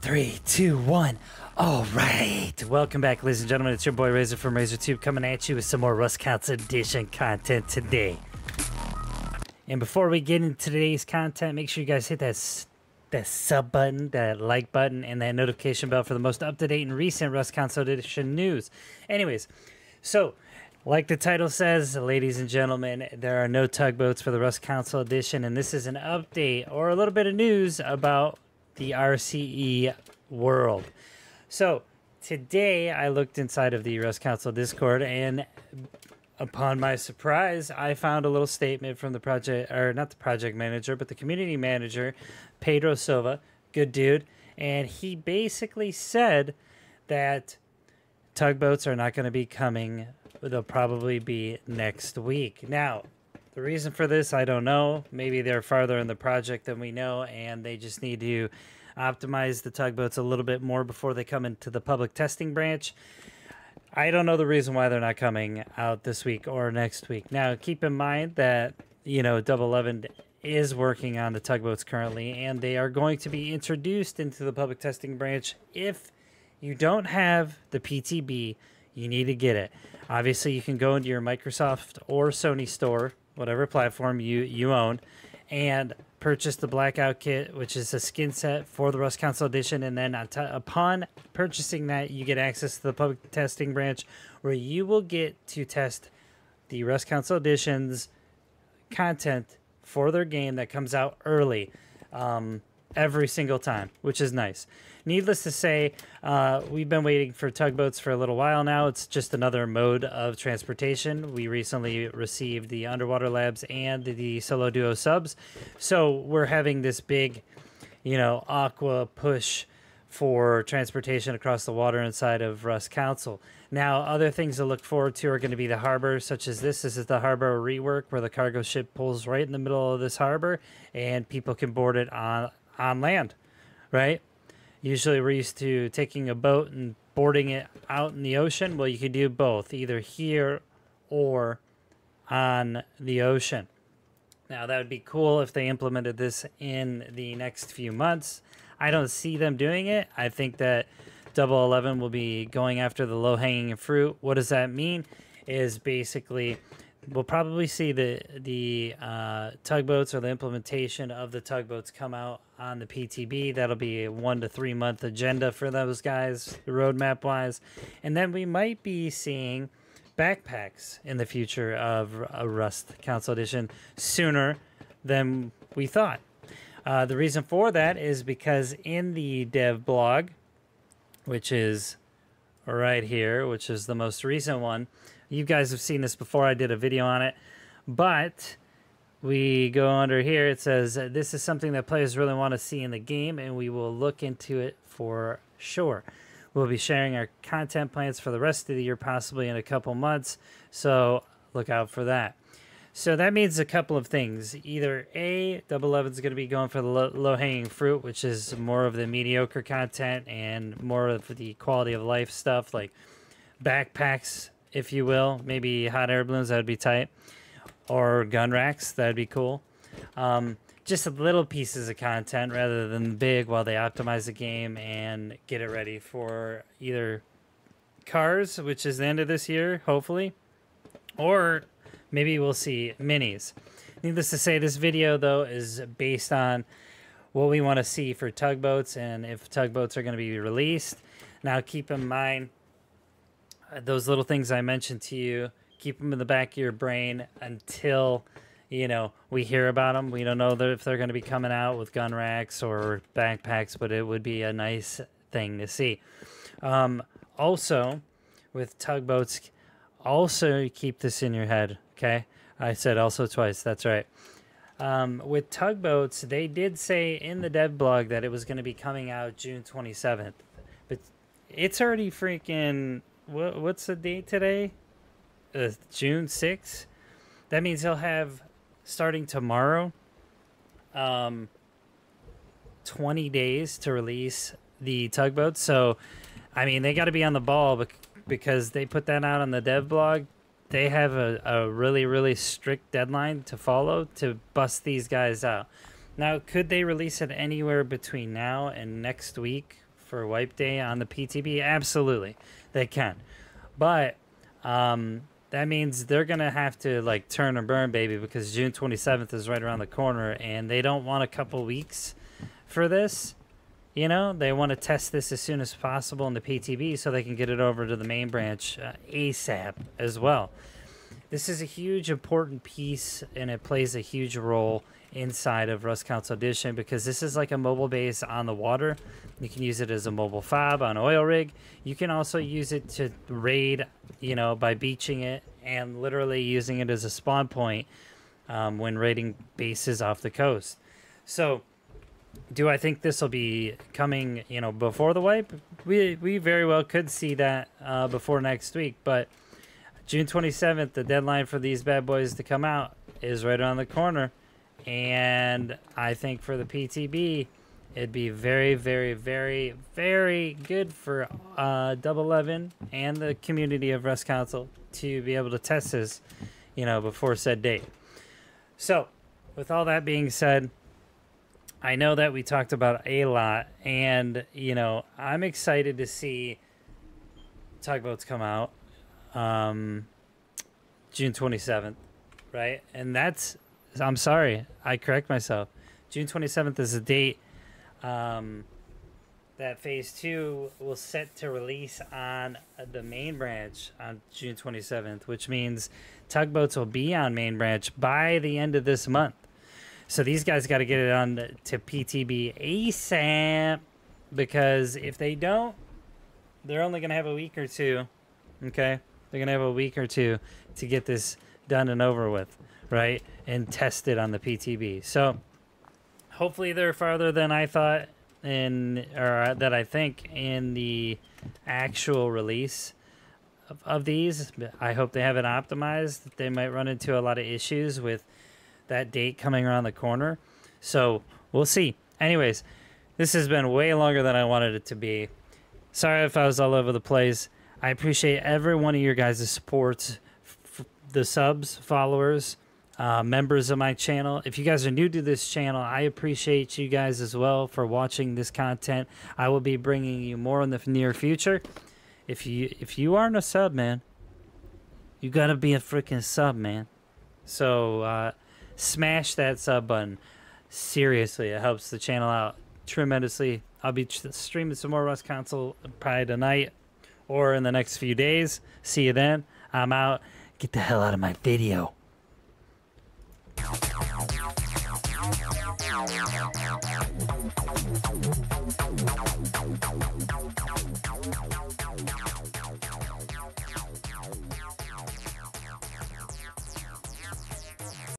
Three, two, one. All right. Welcome back, ladies and gentlemen. It's your boy Razor from RazorTube coming at you with some more Rust Council Edition content today. And before we get into today's content, make sure you guys hit that sub button, that like button, and that notification bell for the most up-to-date and recent Rust Council Edition news. Anyways, so like the title says, ladies and gentlemen, there are no tugboats for the Rust Council Edition, and this is an update or a little bit of news about the RCE world. So today I looked inside of the Rust Council Discord, and upon my surprise, I found a little statement from the project, or not the project manager, but the community manager, Pedro Silva, good dude, and he basically said that tugboats are not going to be coming. They'll probably be next week. Now, the reason for this, I don't know. Maybe they're farther in the project than we know, and they just need to optimize the tugboats a little bit more before they come into the public testing branch. I don't know the reason why they're not coming out this week or next week. Now, keep in mind that, you know, Double 11 is working on the tugboats currently, and they are going to be introduced into the public testing branch. If you don't have the PTB, you need to get it. Obviously, you can go into your Microsoft or Sony store, whatever platform you own, and purchase the Blackout Kit, which is a skin set for the Rust Council Edition, and then upon purchasing that, you get access to the public testing branch, where you will get to test the Rust Council Edition's content for their game that comes out early every single time, which is nice. Needless to say, we've been waiting for tugboats for a little while now. It's just another mode of transportation. We recently received the Underwater Labs and the Solo Duo subs. So we're having this big, you know, aqua push for transportation across the water inside of Rust Council. Now, other things to look forward to are going to be the harbor, such as this. This is the harbor rework, where the cargo ship pulls right in the middle of this harbor, and people can board it on land, right? Usually we're used to taking a boat and boarding it out in the ocean. Well, you could do both, either here or on the ocean. Now, that would be cool if they implemented this in the next few months. I don't see them doing it. I think that Double 11 will be going after the low-hanging fruit. What does that mean? Is basically we'll probably see the tugboats, or the implementation of the tugboats, come out on the PTB. That'll be a 1 to 3 month agenda for those guys, roadmap wise. And then we might be seeing backpacks in the future of a Rust Council Edition sooner than we thought. The reason for that is because in the dev blog, which is right here, which is the most recent one, you guys have seen this before. I did a video on it, but we go under here. It says this is something that players really want to see in the game, and we will look into it for sure. We'll be sharing our content plans for the rest of the year, possibly in a couple months, so look out for that. So that means a couple of things. Either A, Double 11 is going to be going for the low-hanging fruit, which is more of the mediocre content and more of the quality of life stuff, like backpacks, if you will. Maybe hot air balloons, that would be tight. Or gun racks, that would be cool. Just little pieces of content rather than big, while they optimize the game and get it ready for either cars, which is the end of this year, hopefully, or maybe we'll see minis. Needless to say, this video, though, is based on what we want to see for tugboats and if tugboats are going to be released. Now, keep in mind, those little things I mentioned to you, keep them in the back of your brain until, you know, we hear about them. We don't know if they're going to be coming out with gun racks or backpacks, but it would be a nice thing to see. Also, with tugboats, also keep this in your head, okay? I said also twice, that's right. With tugboats, they did say in the dev blog that it was going to be coming out June 27th, but it's already freaking... What's the date today? June 6th. That means he'll have, starting tomorrow, 20 days to release the tugboat. So, I mean, they got to be on the ball because they put that out on the dev blog. They have a really, really strict deadline to follow to bust these guys out. Now, could they release it anywhere between now and next week for wipe day on the PTB? Absolutely, they can. But that means they're going to have to like turn and burn, baby, because June 27th is right around the corner, and they don't want a couple weeks for this. You know, they want to test this as soon as possible in the PTB so they can get it over to the main branch ASAP as well. This is a huge, important piece, and it plays a huge role inside of Rust Council Edition because this is like a mobile base on the water. You can use it as a mobile fob on oil rig. You can also use it to raid, you know, by beaching it and literally using it as a spawn point when raiding bases off the coast. So, do I think this will be coming, you know, before the wipe? We very well could see that before next week, but June 27th, the deadline for these bad boys to come out is right around the corner. And I think for the PTB, it'd be very, very, very, very good for Double 11 and the community of Rust Council to be able to test this, you know, before said date. So, with all that being said, I know that we talked about a lot, and, you know, I'm excited to see Tugboats come out June 27th, right? And that's, I'm sorry, I correct myself. June 27th is the date that Phase 2 will set to release on the main branch on June 27th, which means Tugboats will be on main branch by the end of this month. So these guys got to get it on to PTB ASAP, because if they don't, they're only going to have a week or two, okay? They're going to have a week or two to get this done and over with, right? And test it on the PTB. So hopefully they're farther than I thought or that I think in the actual release of these. I hope they have it optimized. They might run into a lot of issues with that date coming around the corner. So we'll see. Anyways, this has been way longer than I wanted it to be. Sorry if I was all over the place. I appreciate every one of your guys' support, the subs, followers, members of my channel. If you guys are new to this channel, I appreciate you guys as well for watching this content. I will be bringing you more in the near future. If you aren't a sub, man, you gotta be a freaking sub, man. So smash that sub button. Seriously, it helps the channel out tremendously. I'll be streaming some more Rust Council probably tonight or in the next few days. See you then. I'm out. Get the hell out of my video.